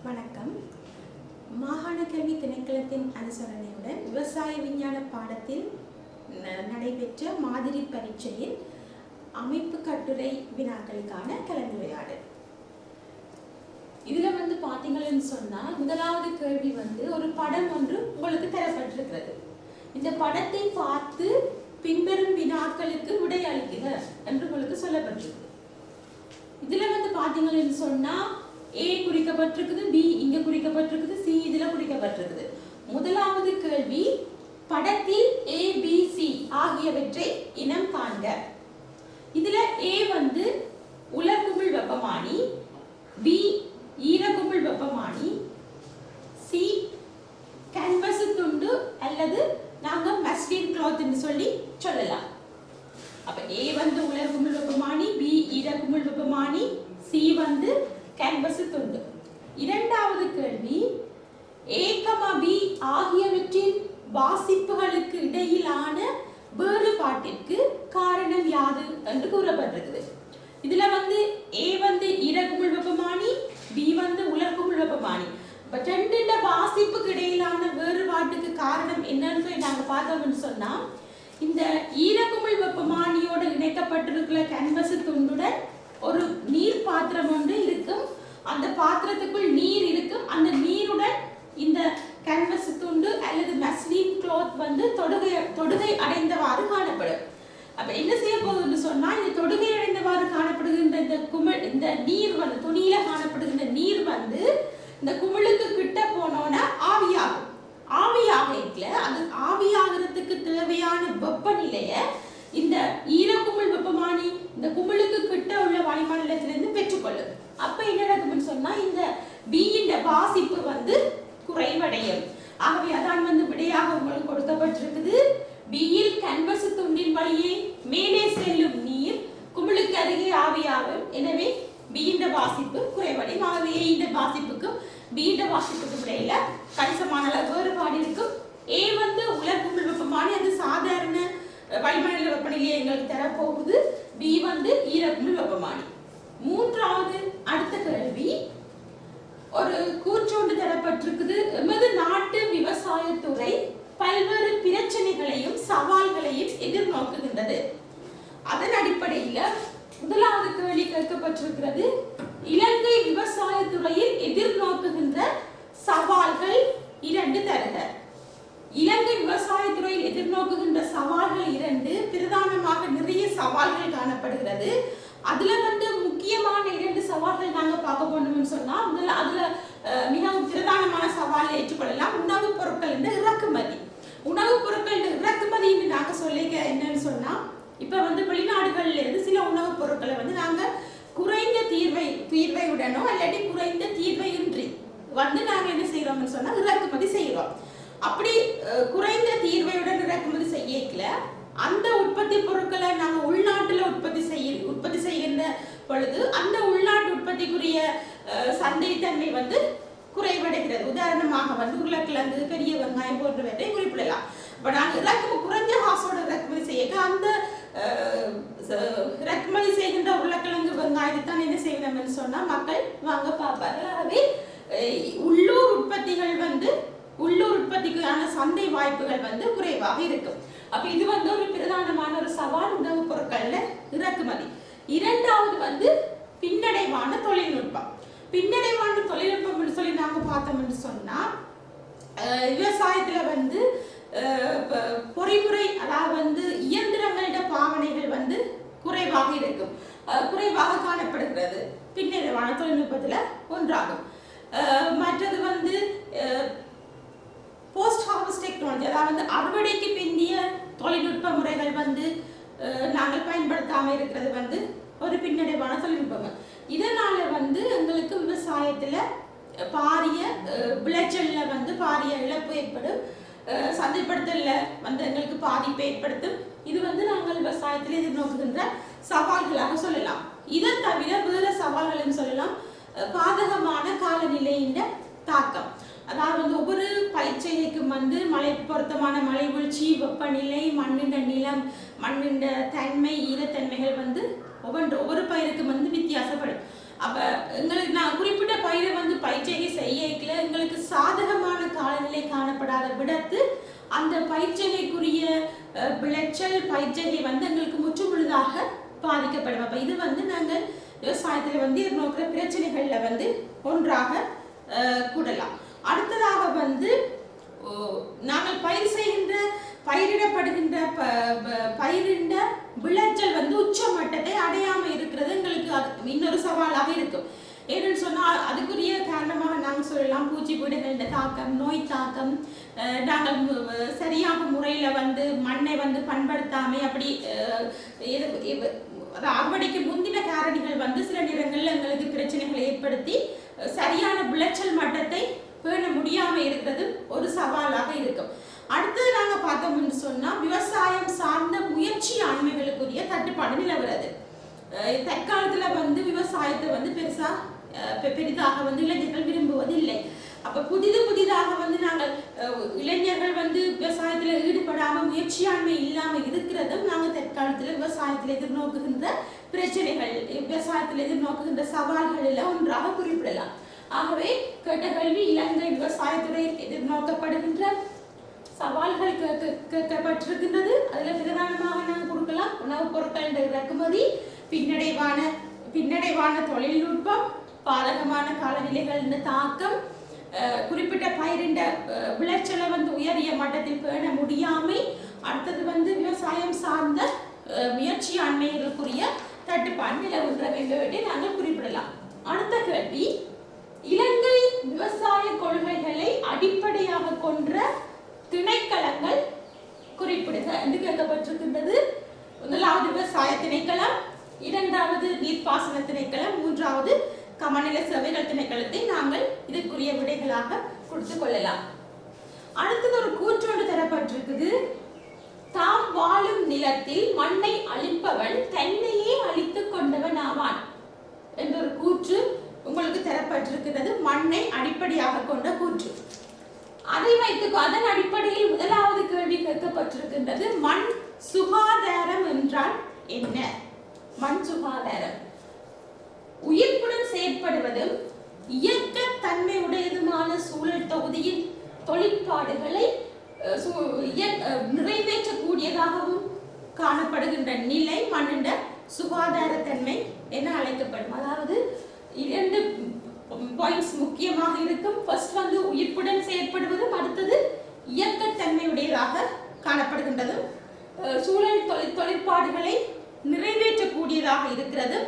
வணக்கம். மாகாண கல்வி திணைக்களத்தின் அனுசரணையுடன் விவசாய விஞ்ஞான பாடத்தில் நடைபெற்ற மாதிரி பரீட்சையின் அமைப்பு கட்டுரை வினாக்களுக்கான கலந்துரையாடல். இதுல பாத்தீங்கன்னு சொன்னா முதலாவது கேள்வி ஒரு படம் ஒன்று உங்களுக்கு தரப்பட்டிருக்கிறது. இந்த படத்தை பார்த்து பின்வரும் வினாக்களுக்கு விடை அளிக்குக என்று உங்களுக்கு சொல்லப்பட்டிருக்கு. இதுல பாத்தீங்கன்னு சொன்னா A குறிக்கப்பட்டிருக்குது, B இங்க குறிக்கப்பட்டிருக்குது, C இதுல குறிக்கப்பட்டிருக்குது. முதலாவது கேள்வி, படத்தில் A, B, C ஆகியவற்றை இனம் காண்க. இதுல A உலர்குமிழ் வெப்பமானி, B ஈரகுமிழ் வெப்பமானி, C கேன்வஸ் துண்டு அல்லது நாங்க மஸ்லின் கிளாத் என்று சொல்லி சொல்லலாம். அப்ப A உலர்குமிழ் வெப்பமானி, B ஈரகுமிழ் வெப்பமானி, C கேன்வஸ் துண்டு. இரண்டாவது கேள்வி, A, B ஆகியவற்றின் வாசிப்புகளுக்கு இடையிலான வேறுபாட்டிற்கு காரணம் யாது என்று கூறப்பட்டிருக்குது. இதுல A ஈரகுமிழ் வெப்பமானி, B உலர்குமிழ் வெப்பமானி. இப்ப ரெண்டு வாசிப்புக்கு இடையிலான வேறுபாட்டுக்கு காரணம் என்னன்னு சொல்லி நாங்க பார்த்தோம்னு சொன்னா, இந்த ஈரகுமிழ் வெப்பமானியோட இணைக்கப்பட்டிருக்கிற கேன்வஸ் துண்டுடன் ஒரு நீர் பாத்திரம் ஒன்று இருக்கும். அந்த பாத்திரத்துக்குள் நீர் இருக்கும். அந்த நீருடன் இந்த கேன்வஸ் துண்டு அல்லது மஸ்லின் கிளாத் தொடுகை அடைந்தவாறு காணப்படும். அப்ப என்ன செய்ய போகுதுன்னு சொன்னா, இந்த தொடுகை அடைந்தவாறு காணப்படுகின்ற இந்த நீர் துணியில காணப்படுகின்ற நீர் இந்த குமிழுக்கு கிட்ட போனோன்னா ஆவியாகும். ஆவியாகல அது ஆவியாகிறதுக்கு தேவையான வெப்பநிலையை இந்த ஈரக்குமிழ் வெப்பமானி இந்த குமிழுக்கு கிட்ட உள்ள வளிமண்டலத்திலிருந்து பெற்றுக்கொள்ளும். அப்ப என்ன நடக்கும்னு சொன்னா, இந்த B வாசிப்பு குறைவடையும். ஆகவே அதான் விடையாக உங்களுக்கு கொடுக்கப்பட்டிருக்குது. B கேன்வஸ் துண்டின் வழியே மேலே செல்லும் நீர் குமிழுக்கு அருகே ஆவியாகும். எனவே B வாசிப்பு குறைவடையும். ஆகவே A வாசிப்புக்கும் B வாசிப்புக்கும் இடையில கணிசமான வேறுபாடு இருக்கும். A உலர்குமிழ் வெப்பமானி, அது சாதாரண வளிமண்டல வெப்பநிலையை எங்களுக்கு தரப்போகுது. B ஈரக்குமிழ் வெப்பமானி. மூன்றாவது அடுத்த கேள்வி, ஒரு கூற்றொன்று தரப்பட்டிருக்குது. எமது நாட்டு விவசாயத்துறை பல்வேறு பிரச்சனைகளையும் சவால்களையும் எதிர்நோக்குகின்றது. அதன் அடிப்படையில் முதலாவது கேள்வி கேட்கப்பட்டிருக்கிறது, இலங்கை விவசாயத்துறையில் எதிர்நோக்குகின்ற சவால்கள் 2 தருக. இலங்கை விவசாயத்துறையில் எதிர்நோக்குகின்ற சவால்கள் 2, பிரதானமாக நிறைய சவால்கள் காணப்படுகிறது. அதுல முக்கியமான 2 சவால்கள் நாங்க பார்க்க போனோம்னு சொன்னா, அதுல மிகவும் பிரதானமான சவாலை ஏற்றுக்கொள்ளலாம். உணவுப் பொருட்கள் இறக்குமதி. உணவுப் பொருட்கள் இறக்குமதி நாங்க சொல்லிக்க என்னன்னு சொன்னா, இப்ப வெளிநாடுகள்ல இருந்து சில உணவுப் பொருட்களை நாங்க குறைந்த தீர்வையுடனோ இல்லாட்டி குறைந்த தீர்வையின்றி நாங்க என்ன செய்யறோம்னு சொன்னா இறக்குமதி செய்யறோம். அப்படி குறைந்த தீர்வையுடன் இறக்குமதி செய்யல அந்த உற்பத்தி பொருட்களை நாங்க உள்நாட்டுல உற்பத்தி செய்கின்ற பொழுது அந்த உள்நாட்டு உற்பத்திக்குரிய சந்தைத்தன்மை குறைவடைகிறது. உதாரணமாக உருளைக்கிழங்கு, பெரிய வெங்காயம் போன்றவற்றை குறிப்பிடலாம். இப்ப நாங்க குறைஞ்ச காசோட இறக்குமதி செய்ய அந்த இறக்குமதி செய்கின்ற உருளைக்கிழங்கு வெங்காயத்தை தான் என்ன செய்யணும்னு சொன்னா மக்கள் வாங்க பார்ப்பார்கள். ஆகவே உள்ளூர் உற்பத்திகள் உள்ளூர் உற்பத்திக்கான சந்தை வாய்ப்புகள் குறைவாக இருக்கும். அப்ப இது ஒரு பிரதானமான ஒரு சவால் உணவுப் பொருட்கள்ல இறக்குமதி. இரண்டாவது பின்னடைவான தொழில்நுட்பம். பின்னடைவான தொழில்நுட்பம் சொல்லி நாங்க பார்த்தோம்னு சொன்னா, விவசாயத்துல பொறிமுறை அதாவது இயந்திரங்களோட பாவனைகள் குறைவாக இருக்கும், குறைவாக காணப்படுகிறது. பின்னடைவான தொழில்நுட்பத்துல ஒன்றாகும். மற்றது போஸ்ட் ஹார்வெஸ்ட் டெக்னாலஜி, அதாவது அறுவடைக்கு பிந்திய தொழில்நுட்ப முறைகள் நாங்கள் பயன்படுத்தாம இருக்கிறது ஒரு பின்னடைவான தொழில்நுட்பங்கள். இதனால எங்களுக்கு விவசாயத்துல பாரிய விளைச்சல்ல பாரிய இழப்பு ஏற்படும், சந்தைப்படுத்தல எங்களுக்கு பாதிப்பை ஏற்படுத்தும். இது நாங்கள் விவசாயத்தில் எதிர்நோக்குகின்ற சவால்களாக சொல்லலாம். இதை தவிர வேற சவால்கள் சொல்லலாம். பாதகமான காலநிலையின் தாக்கம், அதாவது ஒவ்வொரு பயிற்சிக்கும் மழை பொருத்தமான மழை வீழ்ச்சி, வெப்பநிலை, மண்ணின் நிலம், மண்ணின் தன்மை, ஈரத்தன்மைகள் ஒவ்வொரு பயிருக்கும் வித்தியாசப்படும். அப்ப எங்களுக்கு நான் குறிப்பிட்ட பயிரை வந்து பயிற்சியை செய்யல எங்களுக்கு சாதகமான காலநிலை காணப்படாத விடத்து அந்த பயிற்சிகைக்குரிய விளைச்சல் பயிற்சிகை வந்து எங்களுக்கு முற்று முழுதாக பாதிக்கப்படும். அப்ப இது வந்து நாங்கள் விவசாயத்துல வந்து நோக்கிற பிரச்சனைகள்ல வந்து ஒன்றாக கூடலாம். அடுத்ததாக வந்து நாங்கள் பயிர் செய்கின்ற பயிரிடப்படுகின்ற பயிரிட விளைச்சல் வந்து உச்ச மட்டத்தை அடையாம இருக்கிறது எங்களுக்கு இன்னொரு சவாலாக இருக்கும். ஏன்னு சொன்னால் அதுக்குரிய காரணமாக நாங்கள் சொல்லலாம் பூச்சிப்பூச்சிகளின் தாக்கம், நோய் தாக்கம், நாங்கள் சரியாக முறையில் வந்து மண்ணை வந்து பண்படுத்தாமை அப்படி அறுவடைக்கு முந்தின காரணிகள் வந்து சில நேரங்களில் எங்களுக்கு பிரச்சனைகளை ஏற்படுத்தி சரியான விளைச்சல் மட்டத்தை பேண முடியாம இருக்கிறது ஒரு சவாலாக இருக்கும். அடுத்தது நாங்க பார்த்தோம்னு சொன்னா விவசாயம் சார்ந்த முயற்சி ஆண்மைகளுக்குரிய தட்டுப்பாடு நிலவுறது. தற்காலத்துல வந்து விவசாயத்தை வந்து பெரிதாக வந்து இளைஞர்கள் விரும்புவதில்லை. அப்ப புதிதாக வந்து நாங்கள் இளைஞர்கள் வந்து விவசாயத்துல ஈடுபடாம முயற்சியாண்மை இல்லாம இருக்கிறதும் நாங்க தற்காலத்துல விவசாயத்துல எதிர்நோக்குகின்ற பிரச்சனைகள், விவசாயத்துல எதிர்நோக்குகின்ற சவால்களில் ஒன்றாக குறிப்பிடலாம். ஆகவே கேட்ட கல்வி இலங்கை விவசாயத்துறை எதிர்நோக்கப்படுகின்ற சவால்கள் கேட்கப்பட்டிருக்கின்றது. அதுல பிரதானமாக நாங்கள் கொடுக்கலாம் உணவுப் பொருட்கள் இறக்குமதி, பின்னடைவான தொழில்நுட்பம், பாதகமான காலநிலைகளின் தாக்கம், குறிப்பிட்ட பயிரின் விளைச்சலை வந்து உயரிய மட்டத்தில் பேண முடியாமை, அடுத்தது வந்து விவசாயம் சார்ந்த முயற்சியாண்மைகளுக்குரிய தட்டுப்பாடு நிலவுகின்றவை நாங்கள் குறிப்பிடலாம். அடுத்த கேள்வி, இலங்கை விவசாய கொள்கைகளை அடிப்படையாக கொண்ட திணைக்களங்கள் குறிப்பிடுக என்று கேட்கப்பட்டிருக்கின்றது. முதலாவது விவசாய திணைக்களம், இரண்டாவது நீர்ப்பாசன திணைக்களம், மூன்றாவது கமநில சேவைகள் திணைக்களத்தை நாங்கள் இதற்குரிய விடைகளாக கொடுத்துக் கொள்ளலாம். அடுத்தது ஒரு கூற்றோடு தரப்பட்டிருக்குது. தாம் வாழும் நிலத்தில் மண்ணை அழிப்பவன் தன்னையே அழித்துக் கொண்டவன் ஆவான் என்ற ஒரு கூற்று உங்களுக்கு தரப்பட்டிருக்கிறது. மண்ணை அடிப்படையாக கொண்ட கூற்று. அதை வைத்து அதன் அடிப்படையில் முதலாவது கேள்வி கேட்கப்பட்டிருக்கின்றது, மண் சுகாதாரம் என்றால் என்ன? மண் சுகாதாரம் உயிர்ப்புடன் செயற்படுவதும் இயக்க தன்மை உடையதுமான சூழல் தொகுதியின் தொழிற்பாடுகளை நிறைவேற்றக்கூடியதாகவும் காணப்படுகின்ற நிலை மண்ணின் சுகாதாரத்தன்மை என அழைக்கப்படும். அதாவது இரண்டு பாயிண்ட்ஸ் முக்கியமாக இருக்கும். ஃபர்ஸ்ட் வந்து உயிர்ப்புடன் செயற்படுவதும், அடுத்தது இயக்கத்தன்மையுடையதாக காணப்படுகின்றதும், சூழல் தொழிற்பாடுகளை நிறைவேற்றக்கூடியதாக இருக்கிறது,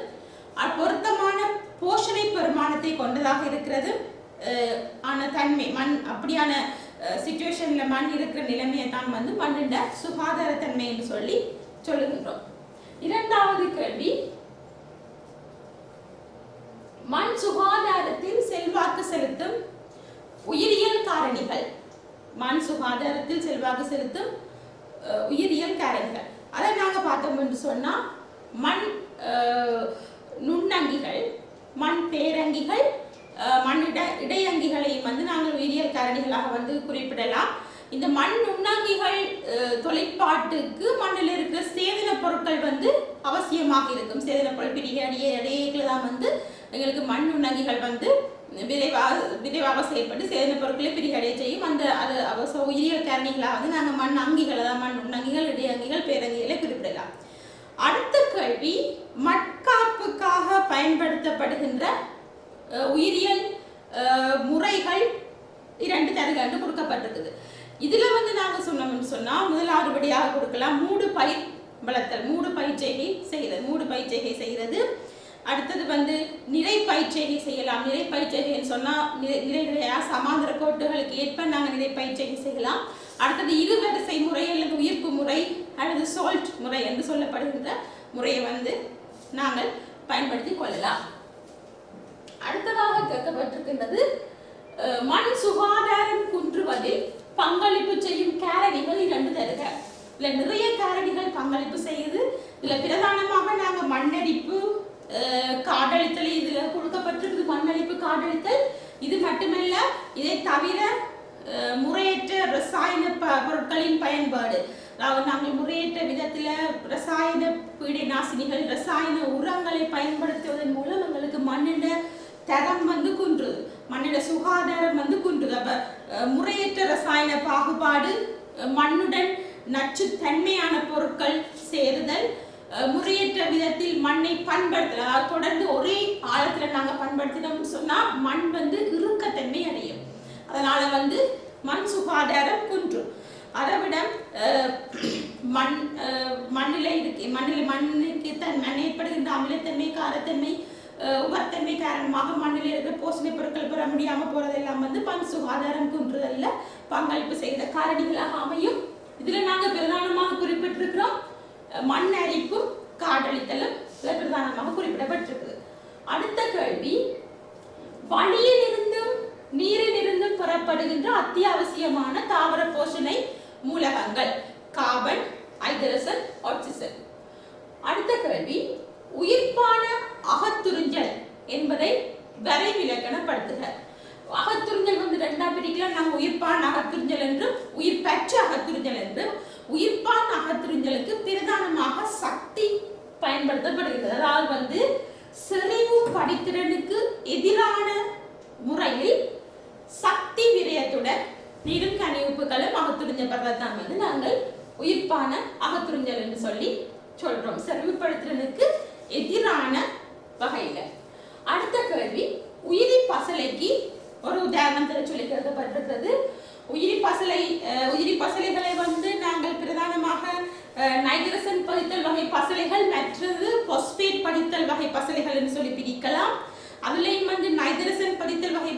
பொருத்தமான போஷணை பெருமானத்தை கொண்டதாக இருக்கிறது ஆன தன்மை. மண் அப்படியான சிச்சுவேஷன்ல மண் இருக்கிற நிலைமையை தான் வந்து மண்ணின் சுகாதாரத்தன்மை என்று சொல்லுகின்றோம். இரண்டாவது கேள்வி, மண் சுகாதாரத்தில் செல்வாக்கு செலுத்தும் உயிரியல் காரணிகள். மண் சுகாதாரத்தில் செல்வாக்கு செலுத்தும் உயிரியல் காரணிகள் அதை நாங்க பார்த்தோம் என்று சொன்னா மண் நுண்ணங்கிகள், மண் பேரங்கிகள், மண் இடையங்கிகளையும் வந்து நாங்கள் உயிரியல் காரணிகளாக வந்து குறிப்பிடலாம். இந்த மண் நுண்ணங்கிகள் தொழிற்பாட்டுக்கு மண்ணில் இருக்கிற சேதன பொருட்கள் வந்து அவசியமாக இருக்கும். சேதன பொருள் பிரிகையில தான் வந்து எங்களுக்கு மண் நுண்ணங்கிகள் வந்து விரைவாக செயல்பட்டு சேதன பொருட்களை பிரிகடைய செய்யும். அது உயிரியல் காரணிகளாக வந்து நாங்கள் மண் அங்கிகளை தான், மண் நுண்ணங்கிகள், இடையங்கிகள், பேரங்கிகளை குறிப்பிடலாம். அடுத்த கேள்வி, மட்காப்புக்காக பயன்படுத்தப்படுகின்ற உயிரியல் முறைகள் இரண்டு தருகண்டு கொடுக்கப்பட்டிருக்குது. இதுல வந்து நாங்க சொன்னோம்னு சொன்னா முதலாவது படியாக கொடுக்கலாம் மூடு பயிர் வளர்த்தல், மூடு பயிற்சிகை செய்கிறது. அடுத்தது வந்து நிறை பயிற்சிகை செய்யலாம். நிறை பயிற்சிகைன்னு சொன்னா நிறையா சமாந்தர கோட்டுகளுக்கு ஏற்ப நாங்கள் நிறை பயிற்சிகை செய்யலாம். அடுத்தது இருவரிசை முறை அல்லது உயிர்ப்பு முறை அல்லது சோல்ட் முறை என்று சொல்லப்படுகின்ற முறையை வந்து நாங்கள் பயன்படுத்தி கொள்ளலாம். அடுத்ததாக கேட்கப்பட்டிருக்கின்றது, மண் சுகாதாரம் குன்றுவதில் பங்களிப்பு செய்யும் காரணிகள் இரண்டு தருக. இதுல நிறைய காரணிகள் பங்களிப்பு செய்யுது. இதுல பிரதானமாக நாங்க மண்ணரிப்பு, காடழித்தல் இதுல கொடுக்கப்பட்டிருக்கு. மண்ணரிப்பு, காடழித்தல் இது மட்டுமல்ல, இதை தவிர முறையற்ற ரசாயன பொருட்களின் பயன்பாடு, அதாவது நாங்கள் முறையற்ற விதத்துல ரசாயன பீடை நாசினிகள் ரசாயன உரங்களை பயன்படுத்துவதன் மூலம் எங்களுக்கு மண்ணிட தரம் வந்து குன்றுது, மண்ணிட சுகாதாரம் வந்து குன்றுது. அப்ப முறையற்ற ரசாயன பாகுபாடு, மண்ணுடன் நச்சுத்தன்மையான பொருட்கள் சேருதல், முறையற்ற விதத்தில் மண்ணை பண்படுத்தல், தொடர்ந்து ஒரே ஆழத்துல நாங்க பண்படுத்தினோம்னு சொன்னா மண் வந்து இறுக்கத்தன்மை அடையும். அதனால வந்து மண் சுகாதாரம் குன்றும். அதை விட மண்ணில் இருக்கு மண்ணுக்கு மண் ஏற்படுகின்ற அமிலத்தன்மை, காரத்தன்மை, உபத்தன்மை காரணமாக மண்ணில் இருக்கிற போஷணை பொருட்கள் பெற முடியாம போறதெல்லாம் வந்து மண் சுகாதாரம் குன்றுதல்ல பங்களிப்பு செய்த காரணிகளாக அமையும். இதுல நாங்க பிரதானமாக குறிப்பிட்டிருக்கிறோம் மண் அரிப்பும் காடழித்தலும் பிரதானமாக குறிப்பிடப்பட்டிருக்குது. அடுத்த கேள்வி, வளியில் இருந்தும் நீரில் இருந்தும் பெறப்படுகின்ற அத்தியாவசியமான தாவர போஷணை மூலகங்கள் கார்பன், ஹைட்ரஜன், ஆக்சிஜன். அடுத்த கேள்வி, உயிர்ப்பான அகத்துறிஞ்சல் என்பதை வரைவிலக்கணப்படுத்துக. அகத்துறிஞ்சல் வந்து ரெண்டா பிரிக்கலாம். நம்ம உயிர்ப்பான அகத்துறிஞ்சல் என்றும் உயிர் பெற்ற அகத்துறிஞ்சல் என்றும். உயிர்ப்பான அகத்துறிஞ்சலுக்கு பிரதானமாக சக்தி பயன்படுத்தப்படுகிறது. அதாவது வந்து செறிவு படித்திறனுக்கு எதிரான முறையில் சக்தி விரயத்துடன் நீரும் கனிவுப்புகளும் அகத்துறிஞ்சப்படுறதுதான் வந்து நாங்கள் உயிர்ப்பான அகத்துறிஞ்சல் என்று சொல்லி சொல்றோம், செறிவுபடுத்துறதுக்கு எதிரான வகையில. அடுத்த கேள்வி, உயிரி பசலைக்கு ஒரு உதாரணத்தை சொல்லி கருதப்பட்டிருக்கிறது. உயிரி பசலைகளை வந்து நாங்கள் பிரதானமாக நைட்ரசன் பதித்தல் வகை பசலைகள் மற்றது பாஸ்பேட் பதித்தல் வகை பசலைகள் என்று சொல்லி பிரிக்கலாம். அதுலயும் வந்து நைட்ரசன் பதித்தல் வகை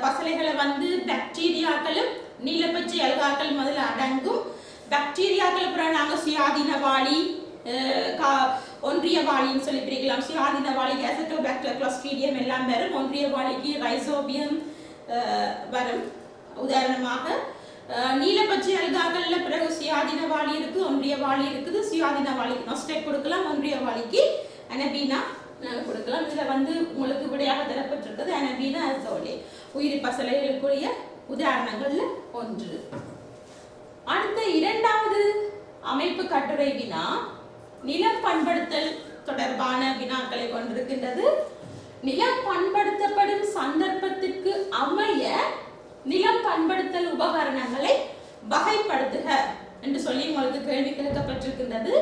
பசலைகளை வந்து பாக்டீரியாக்களும் நீலப்பச்சை அல்காக்கள் முதல்ல அடங்கும். பாக்டீரியாக்கள் அப்புறம் நாங்கள் சுயாதீனவாளி, ஒன்றியவாளின்னு சொல்லி பிரிக்கலாம். சுயாதீனவாளிக்கு அசெட்டோபாக்டர், கிளாஸ்ட்ரீடியம் எல்லாம் வரும். ஒன்றியவாளிக்கு ரைசோபியம் வரும். உதாரணமாக நீலப்பச்சை அல்காக்கள்ல பிறகு சுயாதீனவாளி இருக்கு, ஒன்றியவாளி இருக்குது. சுயாதீனவாளிக்கு நொஸ்டேட் கொடுக்கலாம், ஒன்றியவாளிக்கு அனபீனா கொடுக்கலாம். இதுல வந்து உங்களுக்கு விடையாக தரப்பட்டிருக்கிறது அனபீனா அசோலே, உயிரி பசலைகளுக்குரிய உதாரணங்கள்ல ஒன்று. அடுத்த இரண்டாவது அமைப்பு கட்டுரை வினா நிலம் பண்படுத்தல் தொடர்பான வினாக்களை கொண்டிருக்கின்றது. நிலம் பண்படுத்தப்படும் சந்தர்ப்பத்திற்கு அமைய நிலம் பண்படுத்தல் உபகரணங்களை வகைப்படுத்துக என்று சொல்லி உங்களுக்கு கேள்வி கேட்கப்பட்டிருக்கின்றது.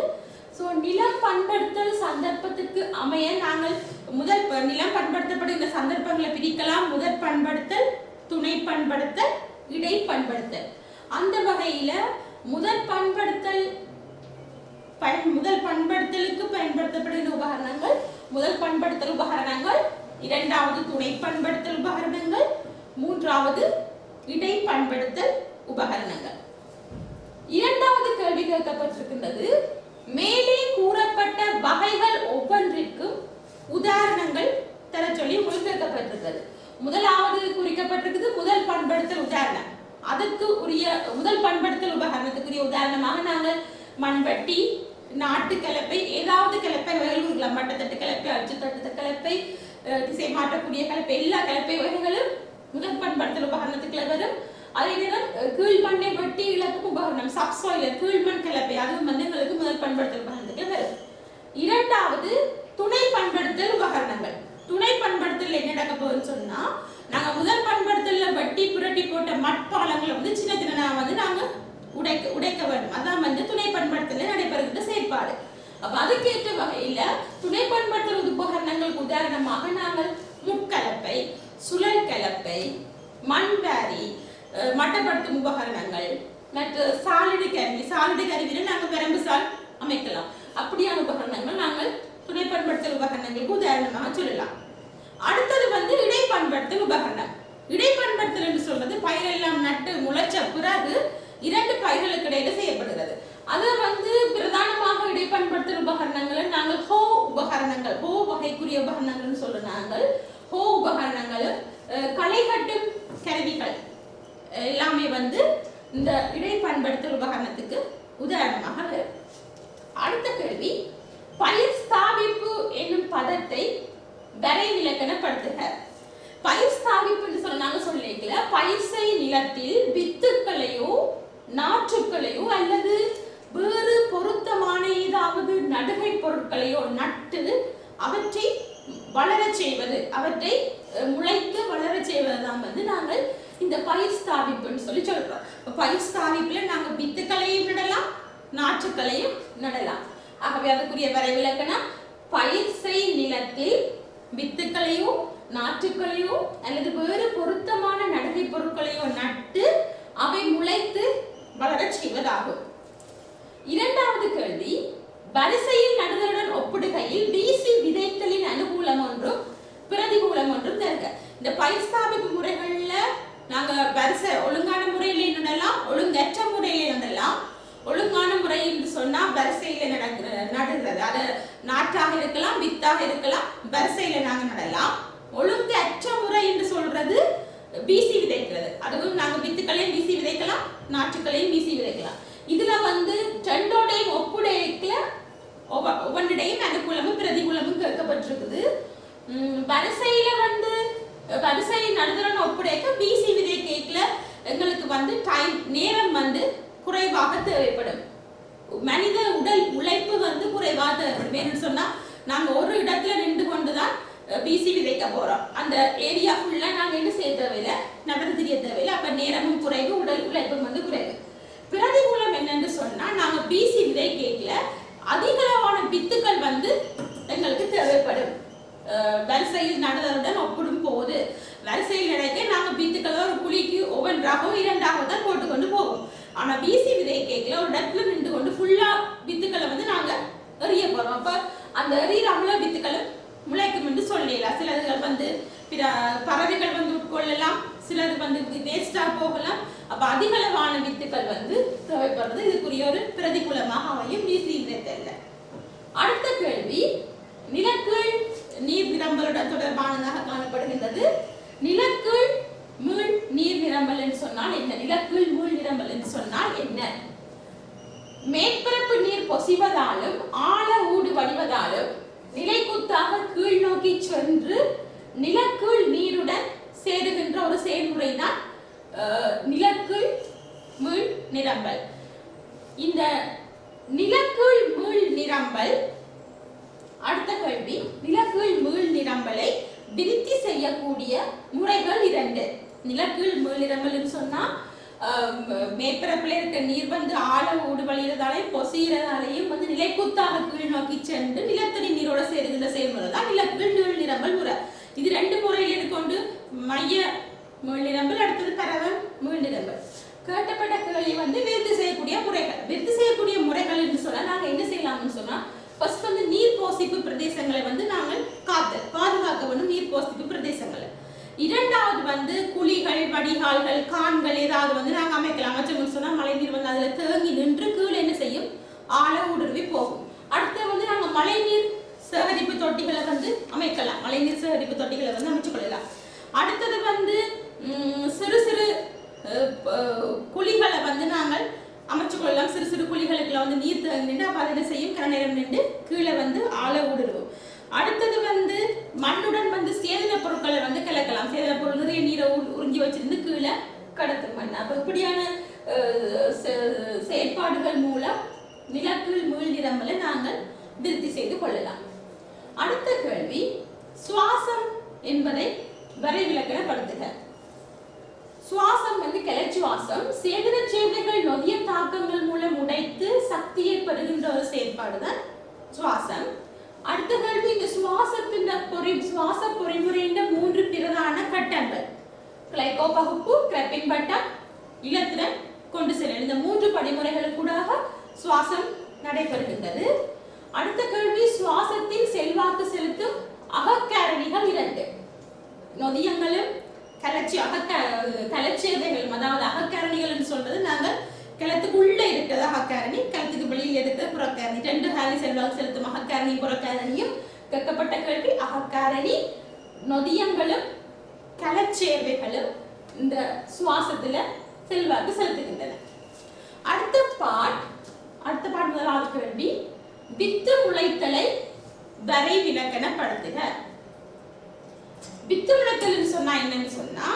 நிலம் பண்படுத்தல் சந்தர்ப்பத்திற்கு அமைய நாங்கள் முதல் நிலம் பண்படுத்தப்படுகின்ற சந்தர்ப்பங்களை பிரிக்கலாம். முதற் பண்படுத்தல், துணை பண்படுத்தல், இடை பண்படுத்தல். அந்த வகையில முதல் பண்படுத்தலுக்கு பயன்படுத்தப்படுகின்ற உபகரணங்கள் முதல் பண்படுத்தல் உபகரணங்கள், இரண்டாவது துணை பண்படுத்தல் உபகரணங்கள், மூன்றாவது இடை பண்படுத்தல் உபகரணங்கள். இரண்டாவது கேள்வி கேட்கப்பட்டிருக்கின்றது, மேலே கூறப்பட்ட வகைகள் ஒவ்வொன்றிற்கும் உதாரணங்கள் தர சொல்லி உங்களுக்கு கேட்கப்பட்டிருக்கிறது. முதலாவது குறிக்கப்பட்டிருக்கிறது முதல் பண்படுத்தல் உதாரணம். அதற்கு உரிய முதல் பண்படுத்தல் உபகரணத்துக்குரிய உதாரணமாக நாங்கள் மண்வெட்டி, நாட்டு கலப்பை, ஏதாவது கலப்பை வகைகள் இருக்கலாம். மட்டத்தட்டு கலப்பை, அச்சு தட்டு கலப்பை, திசை மாற்றக்கூடிய கலப்பை, எல்லா கலப்பை வகைகளும் முதல் பண்படுத்தல் உபகரணத்துக்குள்ள வரும். அதே நேரம் கீழ்மண்ணை வெட்டி இழக்கும் உபகரணம், சப்சாயிலர், கீழ்மண் கலப்பை, அதுவும் வந்து எங்களுக்கு முதல் பண்படுத்தல் உபகரணத்துக்குள்ள வரும். இரண்டாவது துணை பண்படுத்தல் உபகரணங்கள். துணை பண்படுத்தல் என்ன நடக்க போகுதுன்னு சொன்னா, நாங்க முதல் பண்படுத்தல்ல வெட்டி புரட்டி போட்ட மட்பாலங்களை வந்து சின்ன சின்ன வந்து நாங்க உடைக்க வேண்டும். அதான் வந்து துணை பண்படுத்தல நடைபெறுகின்ற செயற்பாடு. அப்ப அதுக்கேற்ற வகையில துணை பண்படுத்தல் உபகரணங்களுக்கு உதாரணமாக நாங்கள் முட்கலப்பை, சுழல் கலப்பை, மண்வாரி, மட்டப்படுத்தும் உபகரணங்கள், மற்ற சாலிடு கருவியில நாங்கள் வரம்பு சால் அமைக்கலாம். அப்படியான உபகரணங்கள் நாங்கள் துணை பண்படுத்தல் உபகரணங்களுக்கு உதாரணமாக சொல்லலாம். அடுத்தது வந்து இடை பண்படுத்தல் உபகரணம். இடை பண்படுத்தல் என்று சொல்றது பயிரெல்லாம் நட்டு முளைச்ச பிறகு இரண்டு பயிர்களுக்கு இடையில செய்யப்படுகிறது. அது வந்து பிரதானமாக இடை பண்படுத்தல் உபகரணங்களை நாங்கள் ஹோ உபகரணங்கள், ஹோ வகைக்குரிய உபகரணங்கள் சொல்ற நாங்கள் ஹோ உபகரணங்கள், களை கட்டும் கருவிகள் எல்லாமே வந்து இந்த இடை பண்படுத்தல் உபகரணத்துக்கு உதாரணமாக வரும். அடுத்த கேள்வி, பயிர் ஸ்தாபிப்பு என்னும் பதத்தை வரைவிலக்கணப்படுத்துக. பயிர் ஸ்தாபிப்பு என்று சொன்னாங்க சொல்லிக்கல, பயிர் செய் நிலத்தில் வித்துக்களையோ நாற்றுக்களையோ அல்லது வளர செய்வது, அவற்றை முளைத்து வளர செய்வதுதான் வந்து நாங்கள் இந்த பயிர் ஸ்தாபிப்புன்னு சொல்லி சொல்றோம். பயிர் ஸ்தாபிப்புல நாங்கள் வித்துக்களையும் நடலாம், நாற்றுக்களையும் நடலாம். ஆகவே அதுக்குரிய வரைவிலக்கணம், பயிர் செய் நிலத்தில் வித்துக்களையோ நாற்றுக்களையோ அல்லது வேறு பொருத்தமான நடுகை பொருட்களையோ நட்டு அவை முளைத்து வளர செய்வதாகும். இரண்டாவது கேள்வி, வரிசையில் நடுதலுடன் ஒப்பிடுகையில் வீசி விதைத்தலின் அனுகூலம் ஒன்றும் பிரதிகூலம் ஒன்றும் தருக. இந்த பயிர் ஸ்தாபிப்பு முறைகள்ல நாங்க வரிசை ஒழுங்கான முறையிலே நடலாம், ஒழுங்கற்ற முறையிலே நடலாம். ஒழுங்கான முறை என்று சொன்னா வரிசையில நடுகிறது, அது நாற்றாக இருக்கலாம், வித்தாக இருக்கலாம், வரிசையில நாங்க நடலாம். ஒழுங்கற்ற முறை என்று சொல்றது வீசி விதைக்கிறது, அதுவும் நாங்க வித்துக்களையும் வீசி விதைக்கலாம், நாற்றுக்களையும் வீசி விதைக்கலாம். இதுல வந்து ரெண்டோடையும் ஒப்புடைக்கல ஒவ்வொன்றையும் அனுகூலமும் பிரதிகூலமும் கேட்கப்பட்டிருக்குது. வரிசையில வந்து வரிசை நடுதலுடன் ஒப்புடைக்க வீசி விதைக்கல எங்களுக்கு வந்து டைம் நேரம் வந்து குறைவாக தேவைப்படும். மனித உடல் உழைப்பு வந்து குறைவாக தேவைப்படும். ஏன்னு சொன்னா நாங்க ஒரு இடத்துல நின்று கொண்டுதான் வீசி விதைக்க போறோம். அந்த ஏரியா ஃபுல்லா நாங்க என்ன செய்ய தேவையில்லை, நடந்து தெரிய தேவையில்லை. அப்ப நேரமும் குறைவு, உடல் உழைப்பும் வந்து குறைவு. பிரதிகூலம் என்னன்னு சொன்னா நாங்க வீசி விதைக்கல அதிகளவான வித்துக்கள் வந்து எங்களுக்கு தேவைப்படும். வரிசையில் நடுதலுடன் ஒப்பிடும் போது வரிசையில் நடக்க நாங்க வித்துக்களை ஒரு குழிக்கு ஒவ்வொன்றாகவும் இரண்டாக தான் போட்டுக்கொண்டு போவோம். ஆனா வீசி விதைக்கல ஒரு இடத்துல நின்று கொண்டு ஃபுல்லா வித்துக்களை வந்து நாங்க எறிய போறோம். அப்ப அந்த எறிகிற அவ்வளவு வித்துக்களும் முளைக்கும் என்று சொல்லலாம். சிலர்கள் வந்து பறவைகள் வந்து உட்கொள்ளலாம், சிலது வந்து வேஸ்டா போகலாம். அப்ப அதிகளவான வித்துக்கள் வந்து தேவைப்படுறது இதுக்குரிய ஒரு பிரதிகூலமாக அமையும் வீசி விதைத்தல்ல. அடுத்த கேள்வி, நிலக்கீழ் நீர் நிரம்பலுடன் தொடர்பானதாக காணப்படுகின்றது. நிலக்கீழ் மீள் நீர் நிரம்பல் என்று சொன்னால் என்ன? நிலக்கீழ் மீள் நிரம்பல் என்று சொன்னால் என்ன? மேற்பரப்பு நீர் பொசிவதாலும் ஆழ ஊடு வடிவதாலும் நிலைக்குத்தாக கீழ் நோக்கி சென்று நிலக்கீழ் நீருடன் சேருகின்ற ஒரு செயல்முறை தான் நிலக்கீழ் மீள் நிரம்பல். இந்த நிலக்கீழ் மீள் நிரம்பல், அடுத்த கேள்வி, நிலக்கீழ் மீள் நிரம்பலை விருத்தி செய்யக்கூடிய முறைகள் இரண்டு. நிலக்கீழ் மீள் நிரம்பல் சொன்னா மேற்பரப்பில் இருக்க நீர் வந்து ஆழ ஊடு வழிகிறதாலையும் பொசிகிறதாலையும் வந்து நிலைக்குத்தாக கீழ் நோக்கி சென்று நிலத்தடி நீரோட சேருகின்ற செயல்முறை தான் நிலக்கீழ் மீள் நிரம்பல் முறை. இது ரெண்டு முறையில் எடுக்கொண்டு மைய மீள் நிரம்பல், அடுத்தது பரவ மீள் நிரம்பல். கேட்டப்பட்ட கேள்வி வந்து விருத்தி செய்யக்கூடிய முறைகள். விருத்தி செய்யக்கூடிய முறைகள் என்று சொன்னா நாங்க என்ன செய்யலாம்னு சொன்னா, ஃபர்ஸ்ட் வந்து நீர் போசிப்பு பிரதேசங்களை வந்து நாங்கள் பாதுகாக்க வேண்டும், நீர் போசிப்பு பிரதேசங்களை. இரண்டாவது வந்து குழிகள், வடிகால்கள், கான்கள் ஏதாவது வந்து நாங்கள் அமைக்கலாம். அமைச்சோம்னு சொன்னா மழை நீர் வந்து அதுல தேங்கி நின்று கீழே என்ன செய்யும், ஆழ ஊடுருவி போகும். அடுத்து வந்து நாங்கள் மழை நீர் சேகரிப்பு தொட்டிகளை வந்து அமைக்கலாம், மழை நீர் சேகரிப்பு தொட்டிகளை வந்து அமைச்சு கொள்ளலாம். அடுத்தது வந்து சிறு சிறு குழிகளை வந்து நாங்கள் அமைச்சு கொள்ளலாம். சிறு சிறு குழிகளுக்குள்ள வந்து நீர் நின்று அப்ப அதை என்ன செய்யும், கர நேரம் நின்று கீழே வந்து ஆழ ஊடுருவும். அடுத்தது வந்து மண்ணுடன் வந்து சேதன பொருட்களை வந்து கலக்கலாம். சேதன பொருள் நிறைய நீரை உறிஞ்சி வச்சிருந்து கீழே கடத்தும் மண். அப்ப இப்படியான செயற்பாடுகள் மூலம் நிலக்கீழ் மீள் நிரம்பலை நாங்கள் விருத்தி செய்து கொள்ளலாம். அடுத்த கேள்வி, சுவாசம் என்பதை வரைவிலக்கணப்படுத்துக. சுவாசம் வந்து கிளர்ச்சுவாசம் சேதன சேவைகள் நொதிய தாக்கங்கள் மூலம் உடைத்து சக்தியை பெறுகின்ற ஒரு செயற்பாடு தான் சுவாசம். அடுத்த கேள்வி, இந்த சுவாச பொறிமுறையின் மூன்று பிரதான கட்டங்கள் கிளைகோ பகுப்பு, கிரப்பின் பட்டம், இலத்திரன் கொண்டு செல்லும். இந்த மூன்று படிமுறைகளுக்கூடாக சுவாசம் நடைபெறுகின்றது. அடுத்த கேள்வி, சுவாசத்தில் செல்வாக்கு செலுத்தும் அகக்காரணிகள் இரண்டு. நொதியங்களும் கலச்சேதைகளும், அதாவது அகக்காரணிகள் சொல்றது நாங்கள் கிளத்துக்குள்ள இருக்கிறது அகக்காரணி, கிளத்துக்கு வெளியில் இருக்கிறது புறக்காரணி. ரெண்டு காரணி செல்வாக்கு செலுத்தும் அகக்காரணி புறக்காரணியும் கேட்கப்பட்ட கேள்வி. அகக்காரணி, நொதியங்களும் கலச்சேர்வைகளும் இந்த சுவாசத்துல செல்வாக்கு செலுத்துகின்றன. அடுத்த பாட் முதலாவது கேள்வி, வித்து முளைத்தலை வரைவிலக்கணப்படுத்துக. வித்து முளைத்தல் சொன்னா என்னன்னு சொன்னா,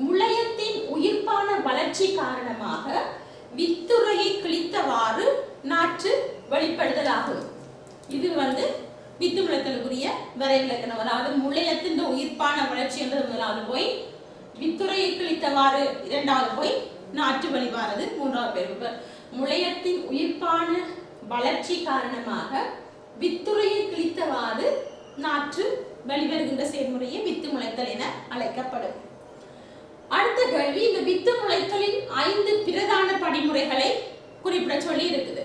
முளையத்தின் உயிர்ப்பான வளர்ச்சி காரணமாக வித்துறையை கிழித்தவாறு நாற்று வெளிப்படுதல் ஆகும். இது வந்து வித்து முளைத்தலுக்குரிய வரைவிலக்கணம். அதாவது முளையத்தின் உயிர்ப்பான வளர்ச்சி என்றது முதலாவது போய், வித்துறையை கிழித்தவாறு இரண்டாவது போய், நாற்று வழிவாரது மூன்றாவது பேர். இப்ப முளையத்தின் உயிர்ப்பான வளர்ச்சி காரணமாக வித்துறையை கிழித்தவாறு நாற்று வெளிவருகின்ற செயல்முறையை வித்து முளைத்தல் என அழைக்கப்படும். அடுத்த கேள்வி, இந்த வித்து முளைத்தலின் 5 பிரதான படிமுறைகளை குறிப்பிட சொல்லி இருக்குது.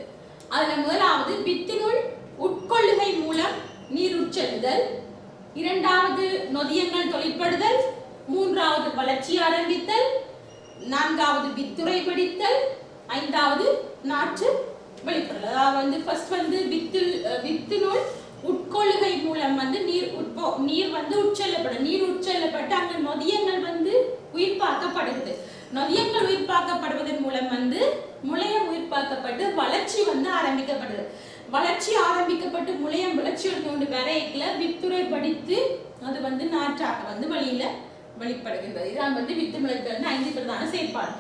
அதுல முதலாவது வித்தினுள் உட்கொள்ளுகை மூலம் நீர் உட்செல்லுதல், இரண்டாவது நொதியங்கள் தொழிற்படுதல், மூன்றாவது வளர்ச்சி ஆரம்பித்தல், நான்காவது வித்துறை வெடித்தல், ஐந்தாவது நாற்று வெளிப்படுதல். அதாவது ஃபர்ஸ்ட் வித்தினுள் உட்கொள்ளுகை மூலம் நீர் உட்செல்லப்படும். நீர் உட்செல்லப்பட்டு அங்க நொதியங்கள் உயிர்ப்பாக்கப்படுகிறது. நொதியங்கள் உயிர்ப்பாக்கப்படுவதன் மூலம் முளையம் உயிர்ப்பாக்கப்பட்டு வளர்ச்சி ஆரம்பிக்கப்படுது. வளர்ச்சி ஆரம்பிக்கப்பட்டு முளையம் வளர்ச்சி கொண்டு வரையில வித்துறை படித்து அது நாற்றாக வெளியில வெளிப்படுகின்றது. இதான் வித்து முளைத்தல் 5 பிரதான செயற்பாடு.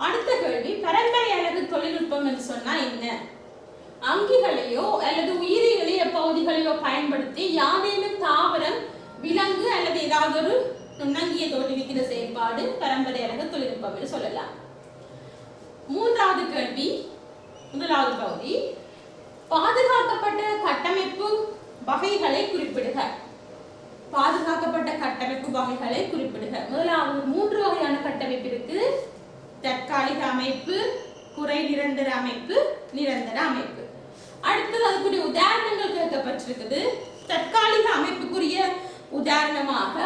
அடுத்த கேள்வி, பரம்பரை அலகு தொழில்நுட்பம் என்று சொன்னா என்ன? அங்கிகளையோ அல்லது உயிரியலிய பகுதிகளையோ பயன்படுத்தி யாதேனும் தாவரம், விலங்கு அல்லது ஏதாவது ஒரு நுண்ணங்கியை தோற்றுவிக்கிற செயற்பாடு பரம்பரை அலகு தொழில்நுட்பம் என்று சொல்லலாம். மூன்றாவது கேள்வி, முதலாவது பகுதி, பாதுகாக்கப்பட்ட கட்டமைப்பு வகைகளை குறிப்பிடுக. பாதுகாக்கப்பட்ட கட்டமைப்பு வகைகளை குறிப்பிடுக. முதலாவது 3 வகையான கட்டமைப்பு இருக்கு. தற்காலிக அமைப்பு, குறை நிரந்தர அமைப்பு, நிரந்தர அமைப்பு. அடுத்தது அதுக்குரிய உதாரணங்கள் கேட்கப்பட்டிருக்குது. தற்காலிக அமைப்புக்குரிய உதாரணமாக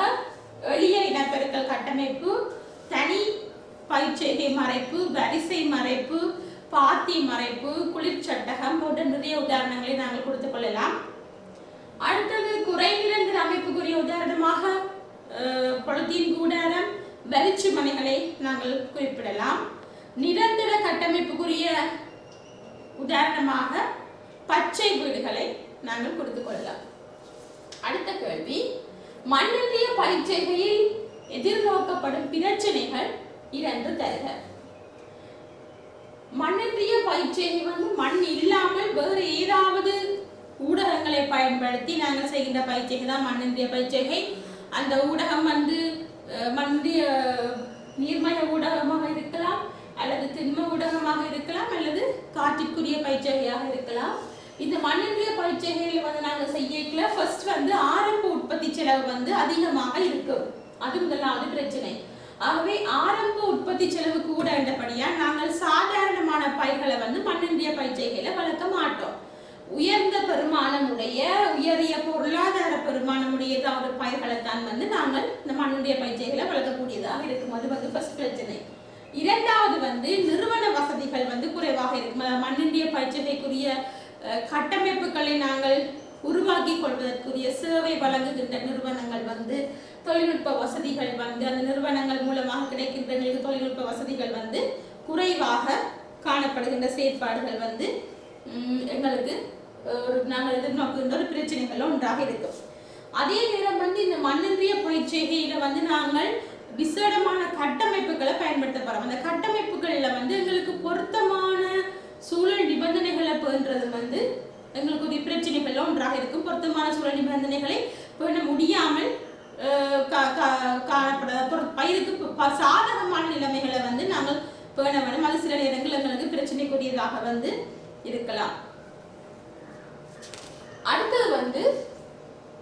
எளிய இனப்பெருக்கல் கட்டமைப்பு, தனி பயிற்சிகை மறைப்பு, வரிசை மறைப்பு, பாத்தி மறைப்பு, குளிர்ச்சட்டகம் போன்ற நிறைய உதாரணங்களை நாங்கள் கொடுத்துக் கொள்ளலாம். அடுத்தது குறை நிரந்தர அமைப்புக்குரிய உதாரணமாக பொலித்தீன் கூடாரம், வெளிச்சு மனைகளை நாங்கள் குறிப்பிடலாம். நிரந்தர கட்டமைப்புக்குரிய உதாரணமாக பச்சை வீடுகளை நாங்கள் கொடுத்துக் கொள்ளலாம். அடுத்த கேள்வி, மண்ணின்றிய பயிற்சிகையில் எதிர்நோக்கப்படும் பிரச்சனைகள் 2 தருக. மண்ணின்றிய பயிற்சிகை மண் இல்லாமல் வேறு ஏதாவது ஊடகங்களை பயன்படுத்தி நாங்கள் செய்கின்ற பயிற்சிகை தான் மண்ணின்றிய பயிற்சிகை. அந்த ஊடகம் மண்ணிய நீர்மய ஊடகமாக இருக்கலாம், அல்லது திண்ம ஊடகமாக இருக்கலாம், அல்லது காற்றிற்குரிய பயிற்சிகையாக இருக்கலாம். இந்த மண்ணின்றிய பயிற்சிகையில் நாங்கள் செய்யல ஃபர்ஸ்ட் ஆரம்ப உற்பத்தி செலவு அதிகமாக இருக்கும். அது முதலாவது பிரச்சனை. ஆகவே ஆரம்ப உற்பத்தி செலவு கூட என்றபடியா நாங்கள் சாதாரணமான பயிர்களை மண்ணின்றிய பயிற்சிகையில வளர்க்க மாட்டோம். உயர்ந்த பெருமானமுடைய, உயரிய பொருளாதார பெருமானமுடைய ஏதாவது பயிர்களை தான் நாங்கள் இந்த மண்ணின்றிய பயிற்சிகளை வளர்க்கக்கூடியதாக இருக்கும். அது ஃபர்ஸ்ட் பிரச்சனை. இரண்டாவது நிறுவன வசதிகள் குறைவாக இருக்கும். மண்ணின்றிய பயிற்சிகைக்குரிய கட்டமைப்புகளை நாங்கள் உருவாக்கி கொள்வதற்குரிய சேவை வழங்குகின்ற நிறுவனங்கள் தொழில்நுட்ப வசதிகள் அந்த நிறுவனங்கள் மூலமாக கிடைக்கின்ற தொழில்நுட்ப வசதிகள் குறைவாக காணப்படுகின்ற செயற்பாடுகள் எங்களுக்கு நாங்கள் எதிர்நோக்குகின்ற ஒரு பிரச்சனைகள் ஒன்றாக இருக்கும். அதே நேரம் இந்த மண்ணின்றிய பயிற்சிகையில நாங்கள் விசேடமான கட்டமைப்புகளை பயன்படுத்த போறோம். அந்த கட்டமைப்புகள்ல எங்களுக்கு பொருத்தமான சூழல் நிபந்தனைகளை பேணுறது எங்களுக்கு ஒரு பிரச்சனைகள் ஒன்றாக இருக்கும். பொருத்தமான சூழல் நிபந்தனைகளை பேண முடியாமல் காணப்பட பயிருக்கு சாதகமான நிலைமைகளை நாங்கள் பேண வேண்டும். அது சில நேரங்கள் எங்களுக்கு பிரச்சனைக்குரியதாக இருக்கலாம். அடுத்தது